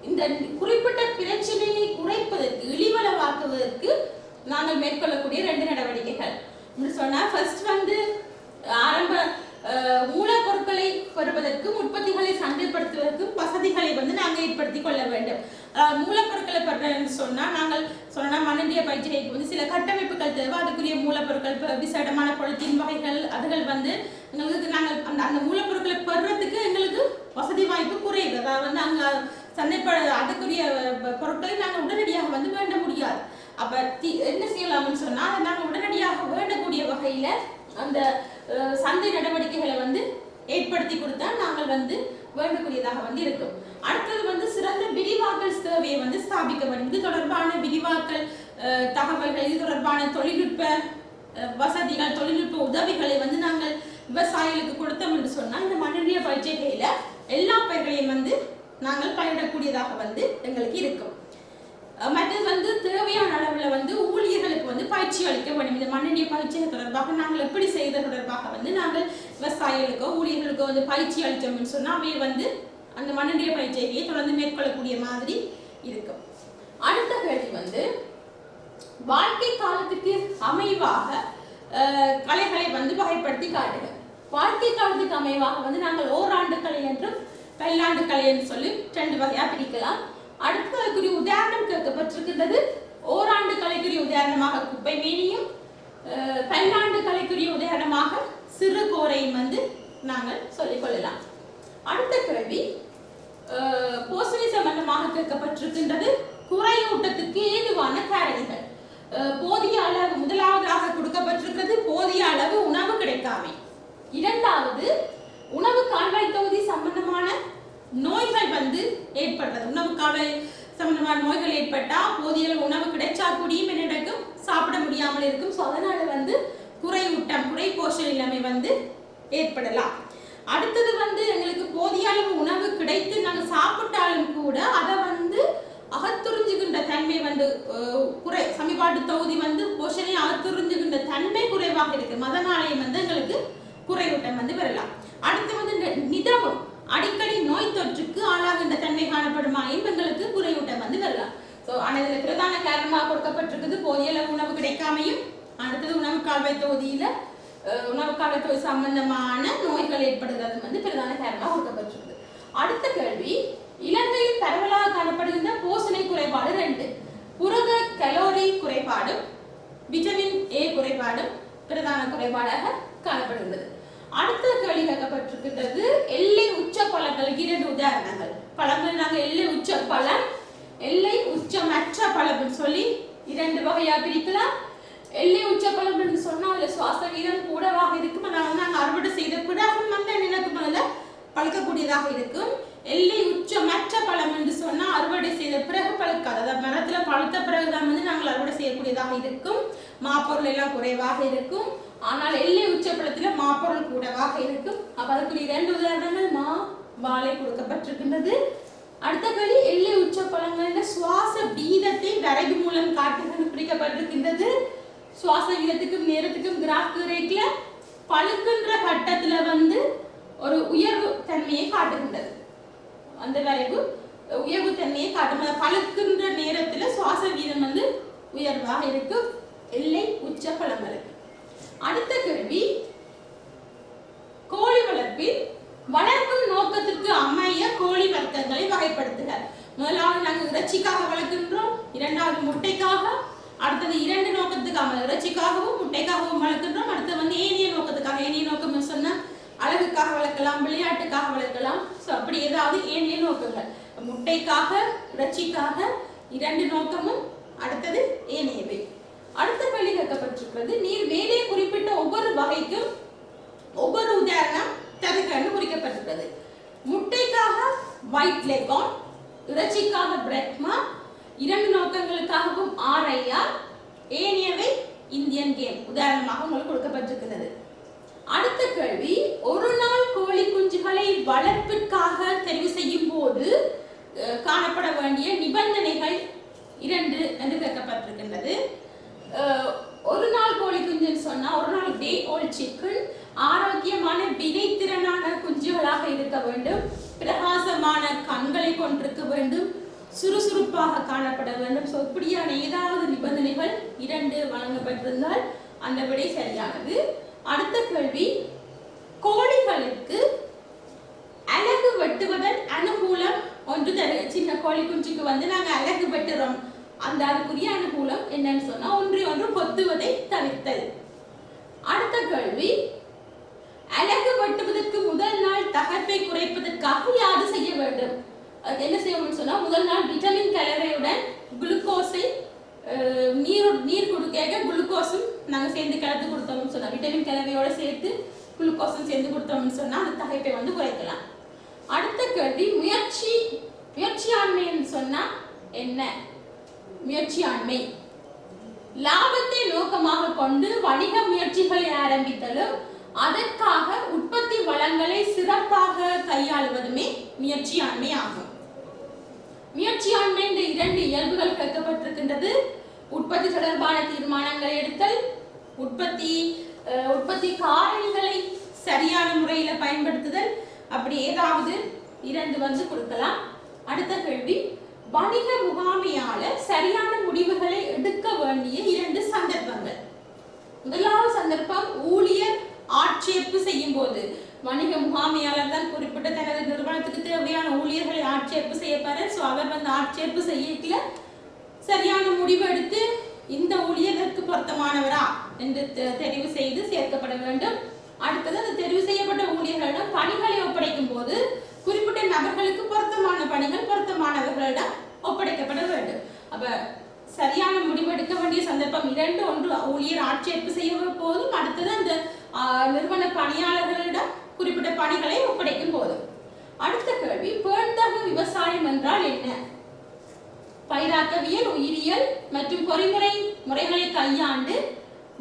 இந்த குறிப்பிட்ட பிரச்சனையை குறைப்பதற்கு, இழிவளவாக்குவதற்கு நாங்கள் மேற்கொள்ளக்கூடிய 2 நடவடிக்கைகள் சொன்னா, ஃபர்ஸ்ட் ஆரம்ப மூலப்பொருட்களை பெறுவதற்கும் உற்பத்திகளை சந்தைப்படுத்துவதற்கும் வசதிகளை நாங்கள் ஏற்படுத்திக் கொள்ள வேண்டும். மூலப்பொருட்களை பெறன்னு சொன்னா நாங்கள் மண்ணின்றிய பயிற்சிகைக்கு சில கட்டமைப்புகள் தேவை. அதுக்குரிய மூலப்பொருட்கள், விசேடமான பொலித்தீன் வகைகள், அதுகள் எங்களுக்கு நாங்கள் அந்த மூலப்பொருட்களை பெறுறதுக்கு எங்களுக்கு வசதி வாய்ப்பு குறைவு. அதாவது அங்க அதுக்குரிய பொருட்களை நாங்கள் உடனடியாக வேண்ட முடியாது. அப்ப என்ன செய்யலாம்னு சொன்னா, நாங்கள் உடனடியாக வேண்டக்கூடிய வகையில அந்த சந்தை நடவடிக்கைகளை ஏற்படுத்தி கொடுத்தா நாங்கள் வேண்டக்கூடியதாக இருக்கும். அடுத்தது சிறந்த விரிவாக்கல் சேவையை ஸ்தாபிக்க வேண்டும். இது தொடர்பான விரிவாக்கல் தகவல்கள், இது தொடர்பான தொழில்நுட்ப வசதிகள், தொழில்நுட்ப உதவிகளை நாங்கள் விவசாயிகளுக்கு கொடுத்தோம் என்று சொன்னா, இந்த மண்ணின்றிய பயிற்சிகையில எல்லா பயிர்களையும் நாங்கள் பயிரிடக்கூடியதாக எங்களுக்கு இருக்கும். மற்றது தேவையான அளவில் ஊழியர்களுக்கு பயிற்சி அளிக்க வேண்டும். இந்த மண்ணெண்ணெய் பயிற்சி தொடர்பாக நாங்கள் எப்படி செய்த தொடர்பாக நாங்கள் விவசாயிகளுக்கோ ஊழியர்களுக்கோ பயிற்சி அளித்தோம்னு சொன்னால் அவை அந்த மண்ணெண்ணெய் பயிற்சியை தொடர்ந்து மேற்கொள்ளக்கூடிய மாதிரி இருக்கும். அடுத்த கேள்வி வாழ்க்கை காலத்துக்கு அமைவாக கலைகளை வகைப்படுத்தி காட்டுக. வாழ்க்கை காலத்துக்கு அமைவாக நாங்கள் ஓராண்டு கலை என்றும் பல்லாண்டு கலை என்று சொல்லி 2 வகையா பிரிக்கலாம். அடுத்து அதுக்குரிய உதாரணம் கேட்கப்பட்டிருக்கின்றது. ஓராண்டு கலைக்குரிய உதாரணமாக குப்பை மேனியும் பல்லாண்டு கலைக்குரிய உதாரணமாக சிறு கோரையும் நாங்கள் சொல்லிக்கொள்ளலாம். அடுத்த கேள்வி போஷணை சம்பந்தமாக கேட்கப்பட்டிருக்கின்றது. குறையூட்டத்துக்கு ஏதுவான காரணிகள். போதிய அளவு முதலாவதாக கொடுக்கப்பட்டிருக்கிறது போதிய அளவு உணவு கிடைக்காமை. இரண்டாவது உணவு கால்வாய் தொகுதி சம்பந்தமான நோய்கள் ஏற்படுறது. உணவு கால்வாய் சம்பந்தமான நோய்கள் ஏற்பட்டா போதிய அளவு உணவு கிடைச்சா கூடியும் என்ன நடக்கும், சாப்பிட முடியாமல் இருக்கும். ஸோ அதனால குறையூட்டம் குறை போஷண நிலைமை ஏற்படலாம். அடுத்தது எங்களுக்கு போதிய அளவு உணவு கிடைத்து நாங்கள் சாப்பிட்டாலும் கூட அதை அகத்துறிஞ்சுகின்ற தன்மை குறை சமீபாட்டு தொகுதி போஷணை அகத்துறிஞ்சுகின்ற தன்மை குறைவாக இருக்கு. அதனாலேயே எங்களுக்கு குறையூட்டம் வரலாம். அடுத்து நிதமும் அடிக்கடி நோய் தொற்றுக்கு ஆளாகின்ற தன்மை காணப்படுமாயின் எங்களுக்கு குறையூட்டம் வரலாம். ஸோ ஆனால் இதில் பிரதான காரணமாக கொடுக்கப்பட்டிருக்குது போதிய அளவு உணவு கிடைக்காமையும், அடுத்தது உணவு கால்வாய் தொகுதியில உணவு கால்வாய் தொகுதி சம்பந்தமான நோய்கள் ஏற்படுகிறது பிரதான காரணமாக கொடுக்கப்பட்டிருக்குது. அடுத்த கேள்வி இலங்கையில் பரவலாக காணப்படுகின்ற போஷணை குறைபாடு 2. புரத கலோரி குறைபாடும் விட்டமின் ஏ குறைபாடும் பிரதான குறைபாடாக காணப்படுகிறது. அடுத்த கேள்வி கேட்கப்பட்டிருக்கிறது எல்லை உச்ச பழங்களுக்கு 2 உதாரணங்கள். பழங்கள் நாங்கள் எல்லை உச்ச பழம் எல்லை உச்சமற்ற பழம் சொல்லி 2 வகையா பிரிக்கலாம். எல்லை உச்ச பழம் என்று சொன்னா அதுல சுவாச வீதம் கூடவாக இருக்கும். அதனால நாங்கள் அறுவடை செய்த பிறகு நிலக்கு மேல பழுக்கக்கூடியதாக இருக்கும். எல்லை உச்சமற்ற பழம் என்று சொன்னா அறுவடை செய்த பிறகு பழுக்காது. அதாவது மரத்துல பழுத்த பிறகுதான் நாங்கள் அறுவடை செய்யக்கூடியதாக இருக்கும். மாப்பொருள் எல்லாம் குறைவாக இருக்கும். ஆனால் எல்லை உச்ச பழத்துல மாப்பொருள் கூடவாக இருக்கும். அப்ப அதுக்குரிய 2 உதாரணங்கள் மா வாழை கொடுக்கப்பட்டிருக்கின்றது. அடுத்த கேள்வி எல்லை உச்ச பழங்கள் சுவாச வீதத்தை வரைவு மூலம் காட்டுகிறது குறிக்கப்பட்டிருக்கின்றது. சுவாச வீதத்துக்கும் நேரத்துக்கும் கிராஃப் ரேக்ல பழுக்கின்ற கட்டத்துல ஒரு உயர்வு தன்மையை காட்டுகின்றது. அந்த வரைவு உயர்வு தன்மையை காட்டும். பழுக்கின்ற நேரத்துல சுவாச வீதம் உயர்வாக இருக்கும் எல்லை உச்ச பழங்களுக்கு. அடுத்த கேள்வி கோழி வளர்ப்பில் வளர்க்கும் நோக்கத்திற்கு அமைய கோழி வர்க்கங்களை வகைப்படுத்துக. முதலாவது நாங்கள் இறைச்சிக்காக வளர்க்கின்றோம், இரண்டாவது முட்டைக்காக, அடுத்தது 2 நோக்கத்துக்காக இறைச்சிக்காகவும் முட்டைக்காகவும் வளர்க்கின்றோம். அடுத்து ஏனிய நோக்கத்துக்காக. ஏனிய நோக்கம் சொன்னா அழகுக்காக வளர்க்கலாம், விளையாட்டுக்காக வளர்க்கலாம். ஸோ அப்படி ஏதாவது ஏனிய நோக்கங்கள் முட்டைக்காக இறைச்சிக்காக 2 நோக்கமும் அடுத்தது ஏனியவை. அடுத்த கேள்வி கேட்கப்பட்டிருக்கிறது நீர் மேலே குறிப்பிட்ட ஒவ்வொரு வகைக்கும் ஒவ்வொரு உதாரணம் தருகன்னு குறிக்கப்பட்டிருக்கிறது. முட்டைக்காக ஒயிட் லெகான், இறைச்சிக்காக பிரெக்மா, 2 நோக்கங்களுக்காகவும் ஆர்ஐஆர், ஏனியவை இந்தியன் கேம் உதாரணமாக உங்களுக்கு கொடுக்கப்பட்டிருக்கிறது. அடுத்த கேள்வி ஒரு நாள் கோழி குஞ்சுகளை வளர்ப்பிற்காக தெரிவு செய்யும் போது காணப்பட வேண்டிய நிபந்தனைகள் 2 என்று கேட்கப்பட்டிருக்கின்றது. ஒரு நாள் கோழி குஞ்சுன்னு சொன்னா ஒரு நாள் டே ஓல்ட் சிக்கன் ஆரோக்கியமான வினைத்திறனான குஞ்சுகளாக இருக்க வேண்டும், பிரகாசமான கண்களை கொண்டிருக்க வேண்டும், சுறுசுறுப்பாக காணப்பட வேண்டும். ஸோ இப்படியான ஏதாவது நிபந்தனைகள் 2 வழங்கப்பட்டிருந்தால் அந்த விடை சரியானது. அடுத்த கேள்வி கோழிகளுக்கு அலகு வெட்டுவதன் அனுகூலம் ஒன்று தரு. சின்ன கோழி குஞ்சுக்கு நாங்கள் அலகு வெட்டுறோம், அந்த அதுக்குரிய அனுகூலம் என்னன்னு சொன்னா ஒன்று கொத்துவதை தவிர்த்தல். அடுத்த கேள்வி அலகு வெட்டுவதற்கு முதல் நாள் தகப்பை குறைப்பதற்காக யாது செய்ய வேண்டும்? என்ன செய்யணும்னு சொன்னா முதல் நாள் விட்டமின் கலவையுடன் குளுக்கோஸை நீர் கொடுக்க குளுக்கோஸும் நாங்கள் சேர்ந்து கலந்து கொடுத்தோம்னு சொன்னா விட்டமின் கலவையோட சேர்த்து குளுக்கோஸும் சேர்ந்து கொடுத்தோம்னு சொன்னா அந்த தகைப்பை குறைக்கலாம். அடுத்த கேள்வி முயற்சியாண்மைன்னு சொன்னா என்ன? முயற்சியாண்மை லாபத்தை நோக்கமாக கொண்டு வணிக முயற்சிகளை ஆரம்பித்தலும் அதற்காக உற்பத்தி வளங்களை சிறப்பாக கையாளுவதுமே முயற்சியாண்மை ஆகும். முயற்சியாண்மை என்ற 2 இயல்புகள் கேட்கப்பட்டிருக்கின்றது. உற்பத்தி தொடர்பான தீர்மானங்களை எடுத்தல், உற்பத்தி காரணிகளை சரியான முறையில பயன்படுத்துதல், அப்படி ஏதாவது 2 கொடுக்கலாம். அடுத்த கேள்வி, வணிக முகாமையாளர் சரியான முடிவுகளை எடுக்க வேண்டிய 2 சந்தர்ப்பங்கள். முதலாவது சந்தர்ப்பம், ஊழியர் ஆட்சேர்ப்பு செய்யும் போது வணிக முகாமையாளர் தான் குறிப்பிட்ட தனது நிறுவனத்துக்கு தேவையான ஊழியர்களை ஆட்சேர்ப்பு செய்யப்பாரு. ஸோ அவர் ஆட்சேர்ப்பு செய்யல சரியான முடிவு எடுத்து இந்த ஊழியருக்கு பொருத்தமானவரா என்று தெரிவு செய்து சேர்க்கப்பட வேண்டும். அடுத்தது, அந்த தெரிவு செய்யப்பட்ட ஊழியர்களிடம் பணிகளை ஒப்படைக்கும் போது குறிப்பிட்ட நபர்களுக்கு பொருத்தமான பணிகள் பொருத்தமானவர்களிடம் ஒப்படைக்கப்பட வேண்டும். அப்ப சரியான முடிவு எடுக்க வேண்டிய சந்தர்ப்பம் 2. ஒன்று ஊழியர் ஆட்சேர்ப்பு செய்ய போதும், அடுத்தது அந்த நிறுவன பணியாளர்களிடம் குறிப்பிட்ட பணிகளை ஒப்படைக்கும் போது. அடுத்த கேள்வி, பேண்தகு விவசாயம் என்றால் என்ன? பயிராக்கவியல், உயிரியல் மற்றும் முறைகளை கையாண்டு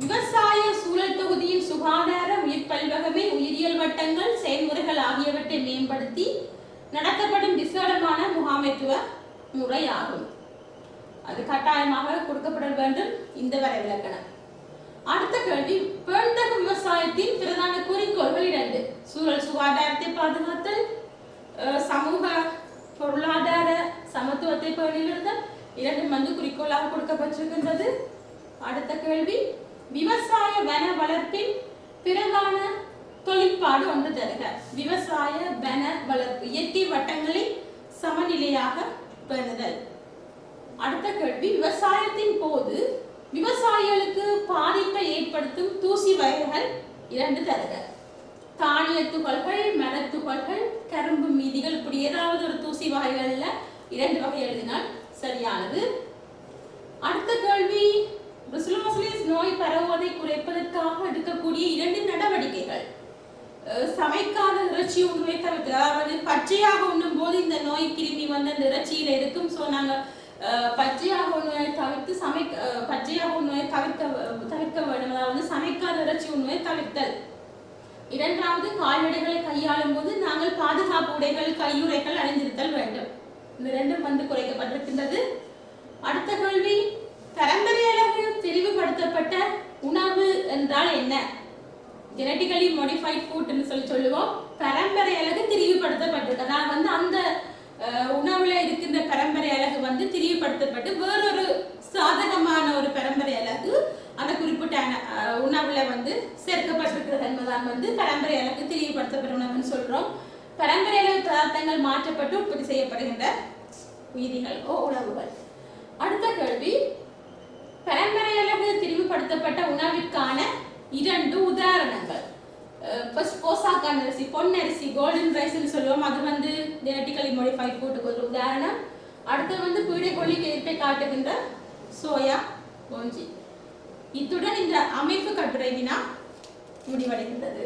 விவசாய சூழல் தொகுதியின் சுகாதார, உயிர் பல்வகமை, உயிரியல் வட்டங்கள், செயல்முறைகள் ஆகியவற்றை மேம்படுத்தி நடத்தப்படும் விசேடமான முகாமைத்துவ முறையாகும். அது கட்டாயமாக கொடுக்கப்பட வேண்டும் இந்த வரைவிலக்கணம். அடுத்த கேள்வி, பேண்தகு விவசாயத்தின் பிரதான குறிக்கோள்கள் 2. சூழல் சுகாதாரத்தை பாதுகாத்தல், சமூக பொருளாதார சமத்துவத்தை பேணிவிடுதல், 2 குறிக்கோளாக கொடுக்கப்பட்டிருக்கின்றது. அடுத்த கேள்வி, விவசாய வன வளர்ப்பின் பிரதான தொழிற்பாடு ஒன்று தருக. விவசாய வன வளர்ப்பு இயற்கை வட்டங்களை சமநிலையாக பேணுதல். அடுத்த கேள்வி, விவசாயத்தின் போது விவசாயிகளுக்கு பாதிப்பை ஏற்படுத்தும் தூசி வகைகள் 2 தருக. தானிய துகள்கள், மரத்துகள்கள், கரும்பு மீதிகள், இப்படி ஏதாவது ஒரு தூசி வகைகள்ல 2 வகை எழுதினால் சரியானது. அடுத்த கேள்வி, புருசெல்லோசிஸ் நோய் பரவுவதை குறைப்பதற்காக எடுக்கக்கூடிய 2 நடவடிக்கைகள். சமைக்காத இறைச்சி உண்ணுவை தவிர்த்து, அதாவது பச்சையாக உண்ணும் போது இந்த நோய் கிருமி அந்த இறைச்சியில இருக்கும். ஸோ நாங்கள் பச்சையாக உண்ணுவை தவிர்த்து பச்சையாக உண்ணுவை தவிர்க்க வேண்டும். அதாவது சமைக்காத இறைச்சி உண்ணுவை தவிர்த்தல். 2வது, கால்நடைகளை கையாளும் போது நாங்கள் பாதுகாப்பு உடைகள், கையுறைகள் அணிந்திருத்தல் வேண்டும். இந்த 2 குறைக்கப்பட்டிருக்கின்றது. அடுத்த கேள்வி, பரம்பரையளவு தெரிவுபடுத்தப்பட்ட உணவு என்றால் என்ன? ஜெனட்டிக்கலி மாடிஃபைட் ஃபுட் என்று சொல்லுவோம். பரம்பரை அலகு திரிவுபடுத்தப்பட்டது. அதாவது அந்த உணவுல இருக்கின்ற பரம்பரை அலகு திரிவுபடுத்தப்பட்டு வேறொரு சாதகமான ஒரு பரம்பரை அலகு அந்த குறிப்பிட்ட உணவுல சேர்க்கப்பட்டிருக்கிறது என்பதால் பரம்பரை அலகு திரிவுபடுத்தப்பட்ட உணவுன்னு சொல்றோம். பரம்பரை அலகு பதார்த்தங்கள் மாற்றப்பட்டு உற்பத்தி செய்யப்படுகின்ற உயிரிகள் உணவுகள். அடுத்த கேள்வி, பரம்பரை அலகு திரிவுபடுத்தப்பட்ட உணவிற்கான 2 உதாரணங்கள். போசாக்கான அரிசி, பொன்னரிசி, கோல்டன் ரைஸ்ன்னு சொல்லுவோம். அது ஜெனட்டிக்கலி மாடிஃபைட் ஃபுட்டுக்கு ஒரு உதாரணம். அடுத்து பீடைக்கொல்லிக்கு எதிர்ப்பை காட்டுகின்ற சோயா கோஞ்சி. இத்துடன் இந்த அமைப்பு கட்டுரை வினா முடிவடைகின்றது.